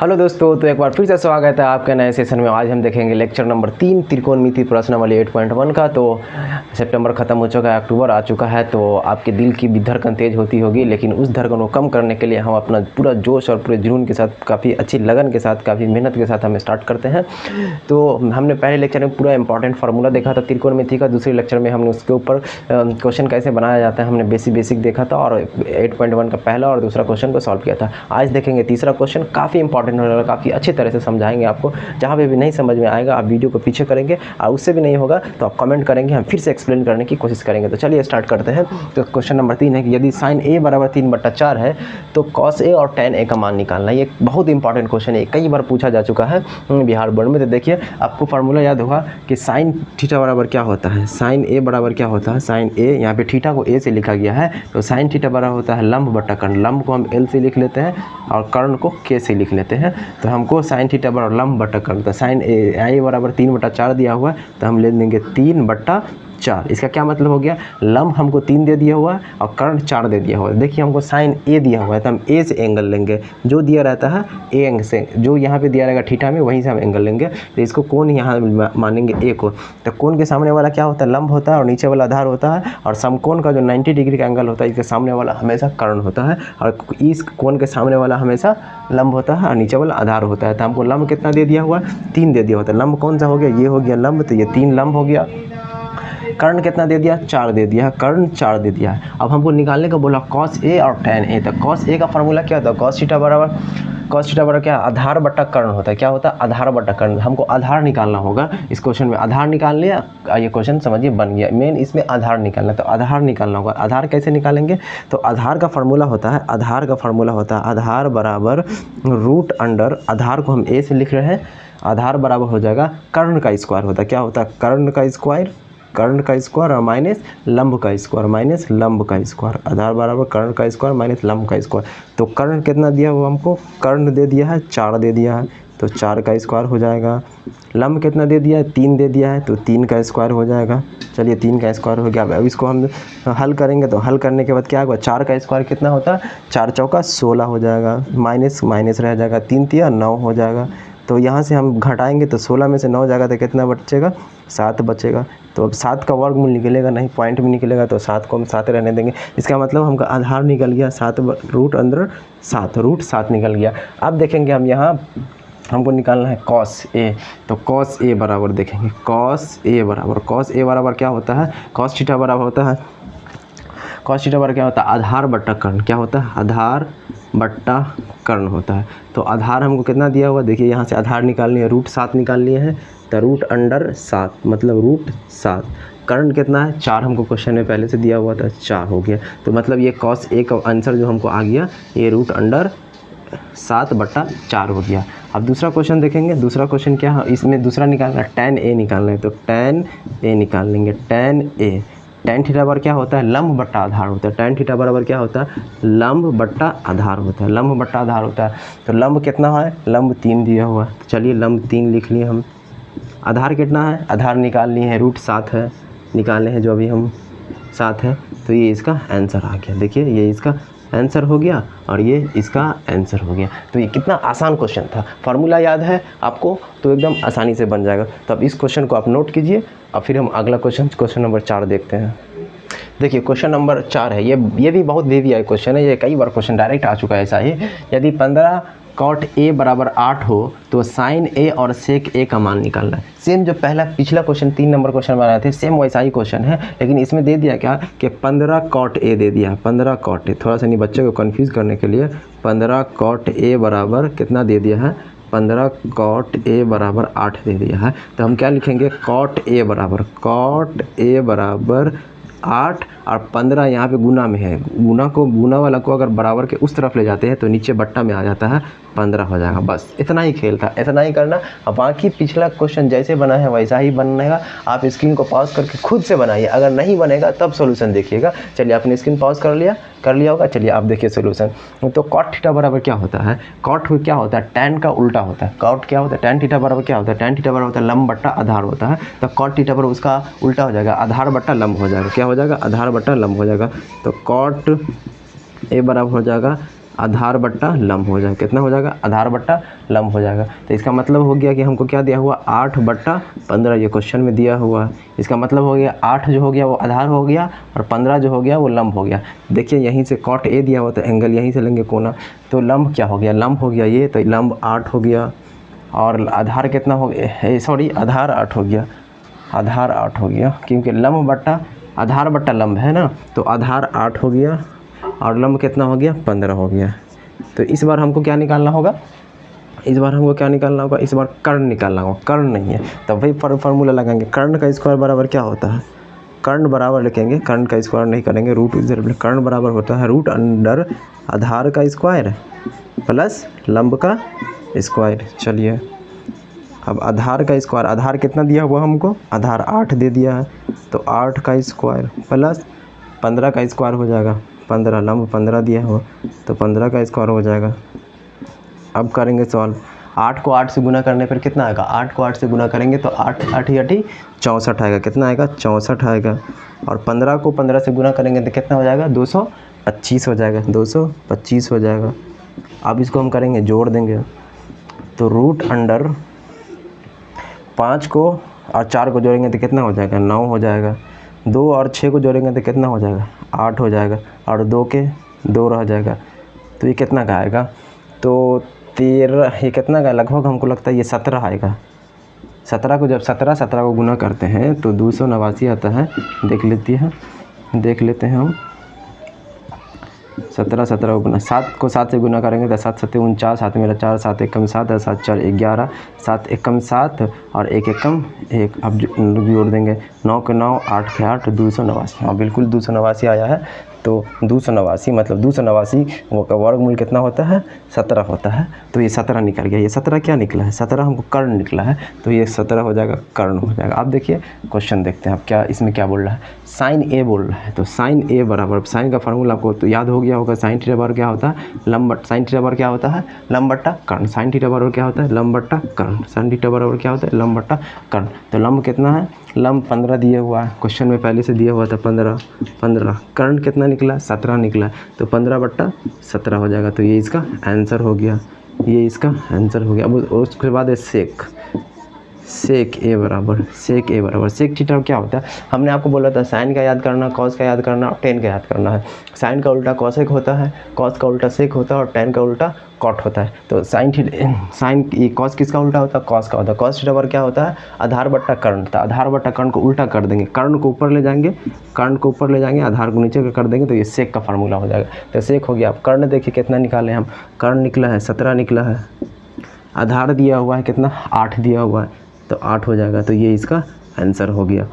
Hello दोस्तों, तो एक बार फिर से स्वागत है आपके नए सेशन में। आज हम देखेंगे लेक्चर नंबर 3 त्रिकोणमिति प्रश्नावली 8.1 का। तो सितंबर ख़त्म हो चुका है, अक्टूबर आ चुका है, तो आपके दिल की भी धड़कन तेज़ होती होगी, लेकिन उस धड़कन को कम करने के लिए हम अपना पूरा जोश और पूरे जुनून के साथ, काफ़ी अच्छी लगन के साथ, काफ़ी मेहनत के साथ हम स्टार्ट करते हैं। तो हमने पहले लेक्चर में पूरा इंपॉर्टेंट फार्मूला देखा था त्रिकोणमिति का। दूसरे लेक्चर में हमने उसके ऊपर क्वेश्चन कैसे बनाया जाता है हमने बेसिक देखा था, और 8.1 का पहला और दूसरा क्वेश्चन को सॉल्व किया था। आज देखेंगे तीसरा क्वेश्चन, काफ़ी इंपॉर्टेंट होगा, काफ़ी अच्छी तरह से समझाएंगे आपको। जहाँ पे भी नहीं समझ में आएगा आप वीडियो को पीछे करेंगे, और उससे भी नहीं होगा तो आप कमेंट करेंगे, हम फिर से एक्सप्लेन करने की कोशिश करेंगे। तो चलिए स्टार्ट करते हैं। तो क्वेश्चन नंबर 3 है कि यदि साइन ए बराबर 3/4 है तो कॉस ए और tan ए का मान निकालना है। ये बहुत इंपॉर्टेंट क्वेश्चन है, कई बार पूछा जा चुका है बिहार बोर्ड में। तो देखिए, आपको फार्मूला याद होगा कि साइन थीटा बराबर क्या होता है। साइन ए बराबर क्या होता है, साइन ए, यहाँ पे थीटा को ए से लिखा गया है, तो साइन थीटा बराबर होता है लंब बटा कर्ण। लंब को हम एल से लिख लेते हैं और कर्ण को के से लिख लेते हैं। तो हमको साइन थीटा बराबर लंब बटा कर्ण, तो साइन ए बराबर 3/4 दिया हुआ है, तो हम ले लेंगे 3/4। इसका क्या मतलब हो गया, लंब हमको 3 दे दिया हुआ है और कर्ण 4 दे दिया हुआ है। देखिए, हमको साइन ए दिया हुआ है, तो हम ए से एंगल लेंगे, जो दिया रहता है ए एंगल से, जो यहाँ पे दिया रहेगा थीटा में, वहीं से हम एंगल लेंगे। तो इसको कोण यहाँ मानेंगे ए को। तो कोण के सामने वाला क्या होता है, लंब होता है, और नीचे वाला आधार होता है। और समकोण का जो 90 डिग्री का एंगल होता है, इसके सामने वाला हमेशा कर्ण होता है, और इस कोण के सामने वाला हमेशा लंब होता है और नीचे वाला आधार होता है। तो हमको लंब कितना दे दिया हुआ है, 3 दे दिया होता है। लंब कौन सा हो गया, ये हो गया लंब, तो ये 3 लंब हो गया। कर्ण कितना दे दिया, 4 दे दिया है, कर्ण 4 दे दिया है। अब हमको निकालने का बोला कॉस ए और tan ए। तो कॉस ए का फार्मूला क्या होता है, कॉस थीटा बराबर क्या, आधार बटा कर्ण होता है। क्या होता है, आधार बटा कर्ण। हमको आधार निकालना होगा इस क्वेश्चन में। आधार निकाल लिया, ये क्वेश्चन समझिए बन गया। मेन इसमें आधार निकालना, तो आधार निकालना होगा। आधार कैसे निकालेंगे, तो आधार का फार्मूला होता है, आधार बराबर रूट अंडर, आधार को हम ए से लिख रहे हैं, आधार बराबर हो जाएगा कर्ण का स्क्वायर होता है। क्या होता है, कर्ण का स्क्वायर और माइनस लंब का स्क्वायर, आधार बराबर कर्ण का स्क्वायर माइनस लंब का स्क्वायर। तो कर्ण कितना दिया हुआ हमको, कर्ण दे दिया है 4 दे दिया है, तो 4 का स्क्वायर हो जाएगा। लंब कितना दे दिया है, 3 दे दिया है, तो 3 का स्क्वायर हो जाएगा। चलिए 3 का स्क्वायर हो गया। अब इसको हम हल करेंगे, तो हल करने के बाद क्या होगा, 4 का स्क्वायर कितना होता है, 4 चौका 16 हो जाएगा, माइनस रह जाएगा, 3 तिया 9 हो जाएगा। तो यहाँ से हम घटाएंगे तो 16 में से 9 जाएगा तो कितना बचेगा, 7 बचेगा। तो अब 7 का वर्गमूल निकलेगा नहीं, पॉइंट में निकलेगा, तो 7 को हम 7 रहने देंगे। इसका मतलब हमका आधार निकल गया 7, रूट अंदर 7 निकल गया। अब देखेंगे हम यहाँ, हमको निकालना है कॉस ए। तो कॉस ए बराबर देखेंगे, कॉस ए बराबर क्या होता है, कॉस थीटा बराबर होता है, कॉस थीटा बराबर क्या होता है, आधार बट्टा कर्ण। क्या होता है, आधार बट्टा कर्ण होता है। तो आधार हमको कितना दिया हुआ, देखिए यहाँ से आधार निकालनी है, रूट 7 निकाल लिए हैं, तो रूट अंडर 7 मतलब रूट 7। कर्ण कितना है, 4 हमको क्वेश्चन में पहले से दिया हुआ था, 4 हो गया। तो मतलब ये कॉस ए का आंसर जो हमको आ गया, ये रूट अंडर 7/4 हो गया। अब दूसरा क्वेश्चन देखेंगे। दूसरा क्वेश्चन क्या है, इसमें दूसरा निकालना है, tan ए निकालना है, तो tan ए निकाल लेंगे। tan थीटा बराबर क्या होता है, लंब बट्टा आधार होता है। tan थीटा बराबर क्या होता है, लंब बट्टा आधार होता है। तो लंब कितना है, लंब 3 दिया हुआ है, तो चलिए लंब 3 लिख लिए हम। आधार कितना है, आधार निकाल लिए हैं, रूट 7 है, निकाले हैं जो अभी हम 7 है, तो ये इसका आंसर आ गया। देखिए, ये इसका आंसर हो गया और ये इसका आंसर हो गया। तो ये कितना आसान क्वेश्चन था, फार्मूला याद है आपको तो एकदम आसानी से बन जाएगा। तो अब इस क्वेश्चन को आप नोट कीजिए, और फिर हम अगला क्वेश्चन नंबर 4 देखते हैं। देखिए, क्वेश्चन नंबर 4 है, ये भी बहुत VVI क्वेश्चन है, ये कई बार क्वेश्चन डायरेक्ट आ चुका है ऐसा ही। यदि 15 cot A बराबर 8 हो तो साइन ए और सेक ए का मान निकालना है। सेम जो पिछला क्वेश्चन 3 नंबर क्वेश्चन बनाए थे, सेम वैसा ही क्वेश्चन है, लेकिन इसमें दे दिया क्या कि 15 cot A दे दिया, 15 cot A, थोड़ा सा नहीं बच्चे को कन्फ्यूज़ करने के लिए 15 cot A बराबर कितना दे दिया है, 15 cot A बराबर 8 दे दिया है। तो हम क्या लिखेंगे, cot A बराबर 8 और 15 यहाँ पे गुना में है, गुना वाला को अगर बराबर के उस तरफ ले जाते हैं तो नीचे बट्टा में आ जाता है, 15 हो जाएगा। बस इतना ही खेल था, इतना ही करना। अब बाकी पिछला क्वेश्चन जैसे बना है वैसा ही बनेगा। आप स्क्रीन को पॉज करके खुद से बनाइए, अगर नहीं बनेगा तब सोल्यूशन देखिएगा। चलिए, आपने स्क्रीन पॉज कर लिया होगा, चलिए आप देखिए सोल्यूशन। तो कॉट थीटा बराबर क्या होता है, कॉट क्या होता है, टैन का उल्टा होता है। कॉट क्या होता है, टैन थीटा बराबर क्या होता है, टैन थीटा बराबर होता है लंब बट्टा आधार होता है। तो कॉट थीटा बराबर उसका उल्टा हो जाएगा, आधार बट्टा लंब हो जाएगा। क्या हो जाएगा, आधार बट्टा लंब हो जाएगा। तो कॉट ए बराबर हो जाएगा आधार बट्टा लंब हो जाएगा। कितना हो जाएगा? आधार बट्टा लंब हो जाएगा। तो इसका मतलब हो गया कि हमको क्या दिया हुआ? 8/15 ये क्वेश्चन में दिया हुआ है। इसका मतलब हो गया 8 जो हो गया वो आधार हो गया और 15 जो हो गया वो लंब हो गया। देखिए यहीं से कॉट ए दिया हुआ तो एंगल यहीं से लेंगे कोना, तो लंब क्या हो गया? लंब हो गया ये, तो लंब 8 हो गया और आधार कितना हो गया? सॉरी आधार 8 हो गया, आधार 8 हो गया क्योंकि लंब बट्टा आधार बट्टा लंब है ना, तो आधार 8 हो गया और लंब कितना हो गया? 15 हो गया। तो इस बार हमको क्या निकालना होगा? इस बार हमको क्या निकालना होगा? इस बार कर्ण निकालना होगा। कर्ण नहीं है तब वही फार्मूला लगाएंगे। कर्ण का स्क्वायर बराबर क्या होता है? कर्ण बराबर लिखेंगे, कर्ण का स्क्वायर नहीं करेंगे, रूट इधर। कर्ण बराबर होता है रूट अंडर आधार का स्क्वायर प्लस लंब का स्क्वायर। चलिए अब आधार का स्क्वायर, आधार कितना दिया हुआ हमको? आधार 8 दे दिया है, तो 8 का स्क्वायर प्लस 15 का स्क्वायर हो जाएगा। 15 लंब 15 दिया हुआ तो 15 का स्क्वायर हो जाएगा। अब करेंगे सॉल्व। 8 को 8 से गुना करने पर कितना आएगा? 8 को 8 से गुना करेंगे तो 8 8 64 आएगा। कितना आएगा? 64 आएगा। और 15 को 15 से गुना करेंगे तो कितना हो जाएगा? 225 हो जाएगा। 225 हो जाएगा। अब इसको हम करेंगे, जोड़ देंगे, तो रूट अंडर 5 को और 4 को जोड़ेंगे तो कितना हो जाएगा? 9 हो जाएगा। 2 और 6 को जोड़ेंगे तो कितना हो जाएगा? 8 हो जाएगा और 2 के 2 रह जाएगा। तो ये कितना का आएगा? तो 13, ये कितना का? लगभग हमको लगता है ये 17 आएगा। 17 को जब 17 को गुना करते हैं तो 289 आता है। देख लेते हैं हम। 17 को गुना, 7 को 7 से गुना करेंगे तो 7 7 49, 7 मेरा 4, 7 एकम 7 और 7 4 11, 7 एकम 7 और 1 एकम 1। अब जोड़ देंगे, 9 के 9, 8 के 8, 289। हाँ बिल्कुल 289 आया है। तो 289 मतलब 289 वो का वर्गमूल कितना होता है? 17 होता है। तो ये 17 निकल गया। ये 17 क्या निकला है? 17 हमको कर्ण निकला है। तो ये 17 हो जाएगा, कर्ण हो जाएगा। अब देखिए क्वेश्चन देखते हैं अब क्या इसमें क्या बोल रहा है। साइन ए बोल रहा है, तो साइन ए बराबर, साइन का फार्मूला आपको तो याद हो गया होगा। साइन थीटा बराबर क्या होता है? लंब। साइन थीटा बराबर क्या होता है? लंब बट्टा कर्ण। साइन थीटा बराबर क्या होता है? लंब बट्टा कर्ण। साइन थीटा बराबर क्या होता है? लंब बट्टा कर्ण। तो लंब कितना है? लंब 15 दिया हुआ है, क्वेश्चन में पहले से दिया हुआ था 15। कर्ण कितना निकला? 17 निकला। तो 15/17 हो जाएगा। तो ये इसका आंसर हो गया, ये इसका आंसर हो गया। अब उसके बाद है सेक ए बराबर, सेक थीटा क्या होता है? हमने आपको बोला था साइन का याद करना, कॉस का याद करना और टेन का याद करना है। साइन का उल्टा कॉसेक होता है, कॉस का उल्टा सेक होता है और टेन का उल्टा कॉट होता है। तो साइन ये कॉस किसका उल्टा होता है? कॉस का होता है। कॉस थीटा पर क्या होता है? आधार बट्टा कर्ण। तो आधार बट्टा कर्ण को उल्टा कर देंगे, कर्ण को ऊपर ले जाएंगे, आधार को नीचे कर देंगे, तो ये सेक का फार्मूला हो जाएगा। तो सेक हो गया। अब कर्ण देखिए कितना निकाले हम? कर्ण निकला है 17 निकला है। आधार दिया हुआ है कितना? 8 दिया हुआ है, तो 8 हो जाएगा। तो ये इसका आंसर हो गया।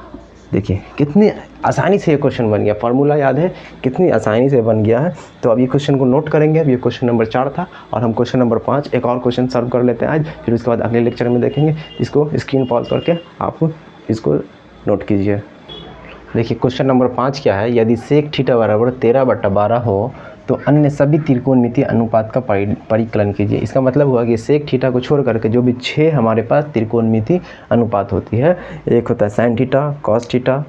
देखिए कितनी आसानी से ये क्वेश्चन बन गया। फार्मूला याद है, कितनी आसानी से बन गया है। तो अब ये क्वेश्चन को नोट करेंगे। अब ये क्वेश्चन नंबर 4 था और हम क्वेश्चन नंबर 5 एक और क्वेश्चन सॉल्व कर लेते हैं आज, फिर उसके बाद अगले लेक्चर में देखेंगे। इसको स्क्रीन पॉज करके आप इसको नोट कीजिए। देखिए क्वेश्चन नंबर 5 क्या है? यदि सेक थीटा बराबर 13/12 हो तो अन्य सभी त्रिकोणमितीय अनुपात का परिकलन कीजिए। इसका मतलब हुआ कि सेक थीटा को छोड़ करके जो भी 6 हमारे पास त्रिकोणमितीय अनुपात होती है, एक होता है साइन थीटा, कॉस थीटा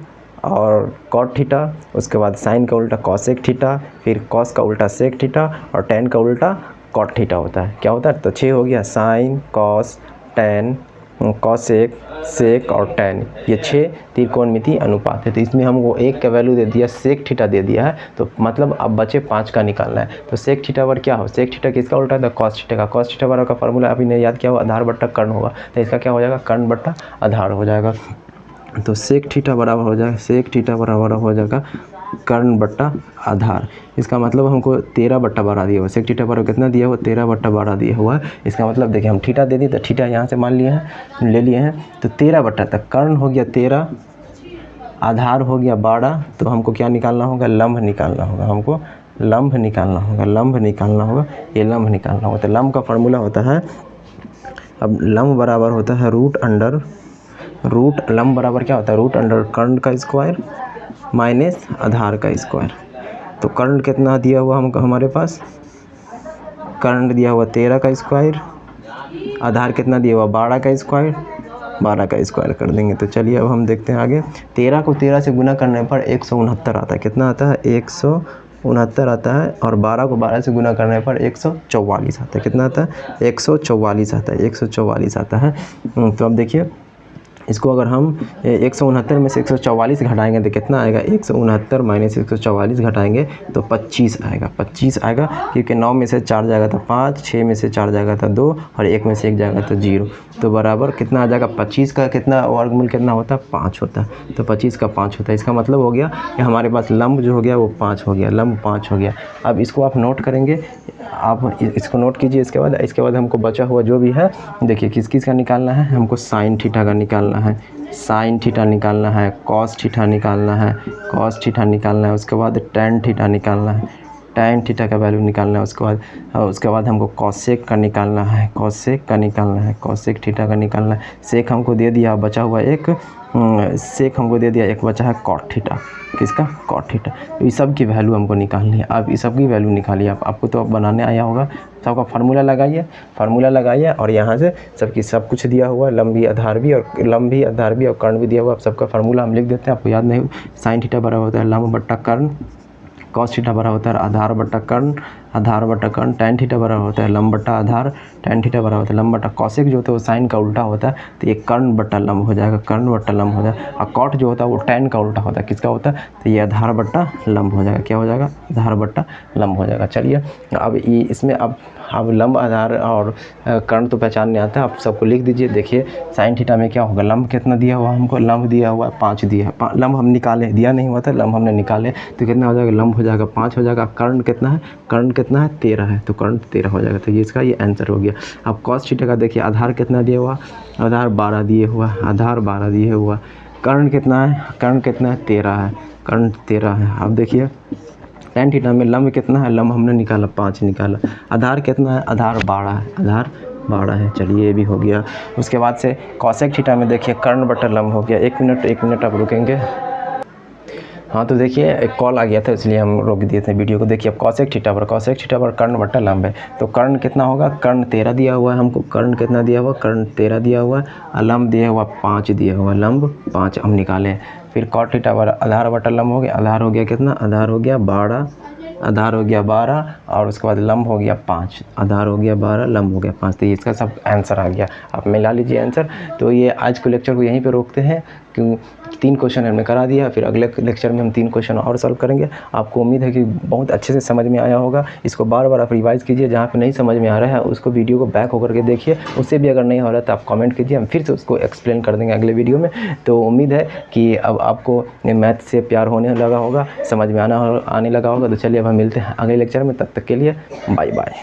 और कॉट थीटा, उसके बाद साइन का उल्टा कॉसेक थीटा, फिर कॉस का उल्टा सेक थीटा और टेन का उल्टा कॉट थीटा होता है। क्या होता है? तो 6 हो गया, साइन, कॉस, टेन, कॉसेक, सेक और टेन, ये 6 त्रिकोणमितीय अनुपात है। तो इसमें हमको 1 का वैल्यू दे दिया, सेक थीटा दे दिया है, तो मतलब अब बचे 5 का निकालना है। तो सेक थीटा पर क्या हो? सेक थीटा किसका उल्टा था? कॉस थीटा का। कॉस थीटा बराबर का फार्मूला अभी ने याद किया हो, आधार बट्टा कर्ण होगा। तो इसका क्या हो जाएगा? कर्ण बट्टा आधार हो जाएगा। तो सेक थीटा बराबर हो जाएगा, सेक थीटा बराबर हो जाएगा कर्ण बट्टा आधार। इसका मतलब हमको 13/12 दिया हुआ। सेक थीटा बराबर कितना दिया हुआ? 13/12 दिया हुआ है। इसका मतलब देखिए हम थीटा दे दी तो थीटा यहाँ से मान लिए हैं, ले लिए हैं, तो 13/, तक कर्ण हो गया 13, आधार हो गया 12। तो हमको क्या निकालना होगा? लंब निकालना होगा। हमको लंब निकालना होगा, लंब निकालना होगा, ये लंब निकालना होगा। तो लंब का फार्मूला होता है, अब लंब बराबर होता है रूट लंब बराबर क्या होता है? रूट अंडर कर्ण का स्क्वायर माइनस आधार का स्क्वायर। तो कर्ण कितना दिया हुआ हमको? हमारे पास कर्ण दिया हुआ 13 का स्क्वायर, आधार कितना दिया हुआ? 12 का स्क्वायर, 12 का स्क्वायर कर देंगे। तो चलिए अब हम देखते हैं आगे। 13 को 13 से गुना करने पर 169 आता है। कितना आता है? 169 69 आता है और 12 को 12 से गुना करने पर 144 आता है। कितना आता है? 144 आता है, 144 आता है। तो अब देखिए इसको अगर हम 169 में से 144 घटाएंगे तो कितना आएगा? 169 माइनस 144 घटाएंगे तो 25 आएगा, 25 आएगा, क्योंकि 9 में से 4 जाएगा तो 5, 6 में से 4 जाएगा तो 2 और 1 में से 1 जाएगा तो 0। तो बराबर कितना आ जाएगा? 25 का कितना वर्गमूल कितना होता है? 5 होता है। तो 25 का 5 होता है। इसका मतलब हो गया कि हमारे पास लंब जो हो गया वो 5 हो गया, लंब 5 हो गया। अब इसको आप नोट करेंगे, आप इसको नोट कीजिए। इसके बाद हमको बचा हुआ जो भी है, देखिए किस किस का निकालना है। हमको साइन थीटा का निकालना है, साइन थीटा निकालना है, कॉस थीटा निकालना है, कॉस थीटा निकालना है। उसके बाद टेन थीटा निकालना है, टेन थीटा का वैल्यू निकालना है। उसके बाद हमको कॉसेक का निकालना है, कॉसेक का निकालना है, कॉसेक थीटा का निकालना है। सेक हमको दे दिया, बचा हुआ एक सेक हमको दे दिया, एक बचा है कॉट थीटा। किसका? Cot theta. तो इस सब की वैल्यू हमको निकालनी है। अब इस सब की वैल्यू निकालिए। आपको तो अब बनाने आया होगा। सबका फार्मूला लगाइए, फार्मूला लगाइए और यहाँ से सब कुछ दिया हुआ है, लंबी आधार भी और कर्ण भी दिया हुआ है। सबका फार्मूला हम लिख देते हैं, आपको याद नहीं। साइन थीटा बराबर होता है लंब बट्टा कर्ण, कॉस थीटा बराबर होता है आधार बट्टा कर्ण, आधार बट्टा कर्ण। टैन थीटा बराबर होता है लंब बट्टा आधार, टैन थीटा बराबर होता है लंब बट्टा कॉसेक जो होता है वो साइन का उल्टा होता है, तो ये कर्ण बट्टा लंब हो जाएगा, कर्ण बट्टा लंब हो जाएगा। और कॉट जो होता है वो टैन का उल्टा होता है, किसका होता है? तो ये आधार बट्टा लंब हो जाएगा। क्या हो जाएगा? आधार बट्टा लंब हो जाएगा। चलिए अब इसमें अब लंब आधार और कर्ण तो पहचानने आता है, आप सबको लिख दीजिए। देखिए साइन थीटा में क्या होगा? लंब कितना दिया हुआ हमको? लंब दिया हुआ 5 दिया है। लंब हम निकाले, दिया नहीं हुआ था, लंब हमने निकाले, तो कितना हो जाएगा? लंब हो जाएगा 5 हो जाएगा। कर्ण कितना है? कर्ण कितना है? 13 है, तो कर्ण 13 हो जाएगा। तो ये इसका ये आंसर हो गया। अब कॉस थीटा का देखिए, आधार कितना दिया हुआ? आधार 12 दिए हुआ, आधार 12 दिए हुआ। कर्ण कितना है? कर्ण कितना है? 13 है, कर्ण 13 है। अब देखिए टैन थीटा में लंब कितना है? लंब हमने निकाला 5 निकाला। आधार कितना है? आधार 12 है, आधार 12 है। चलिए ये भी हो गया। उसके बाद से कॉसेक थीटा में देखिए कर्ण बट्टा लंब हो गया। एक मिनट आप रुकेंगे। हाँ तो देखिए एक कॉल आ गया था इसलिए हम रोक दिए थे वीडियो को। देखिए अब कॉसेक थीटा पर कर्ण बट्टा लंब है, तो कर्ण कितना होगा? कर्ण 13 दिया हुआ है हमको। कर्ण कितना दिया हुआ? कर्ण 13 दिया हुआ है और लंब दिया हुआ 5 दिया हुआ, लंब 5 हम निकाले। फिर कॉट थीटा पर आधार बट्टा लंब हो गया। आधार हो गया कितना? आधार हो गया 12, आधार हो गया 12 और उसके बाद लंब हो गया 5, आधार हो गया 12, लंब हो गया 5। तो इसका सब आंसर आ गया, आप मिला लीजिए आंसर। तो ये आज के लेक्चर को यहीं पे रोकते हैं, क्यों 3 क्वेश्चन हमने करा दिया। फिर अगले लेक्चर में हम 3 क्वेश्चन और सॉल्व करेंगे। आपको उम्मीद है कि बहुत अच्छे से समझ में आया होगा। इसको बार बार आप रिवाइज़ कीजिए, जहाँ पे नहीं समझ में आ रहा है उसको वीडियो को बैक होकर के देखिए। उससे भी अगर नहीं हो रहा है तो आप कमेंट कीजिए, हम फिर से उसको एक्सप्लेन कर देंगे अगले वीडियो में। तो उम्मीद है कि अब आपको मैथ से प्यार होने लगा होगा, समझ में आने लगा होगा। तो चलिए अब हम मिलते हैं अगले लेक्चर में, तब तक के लिए बाय बाय।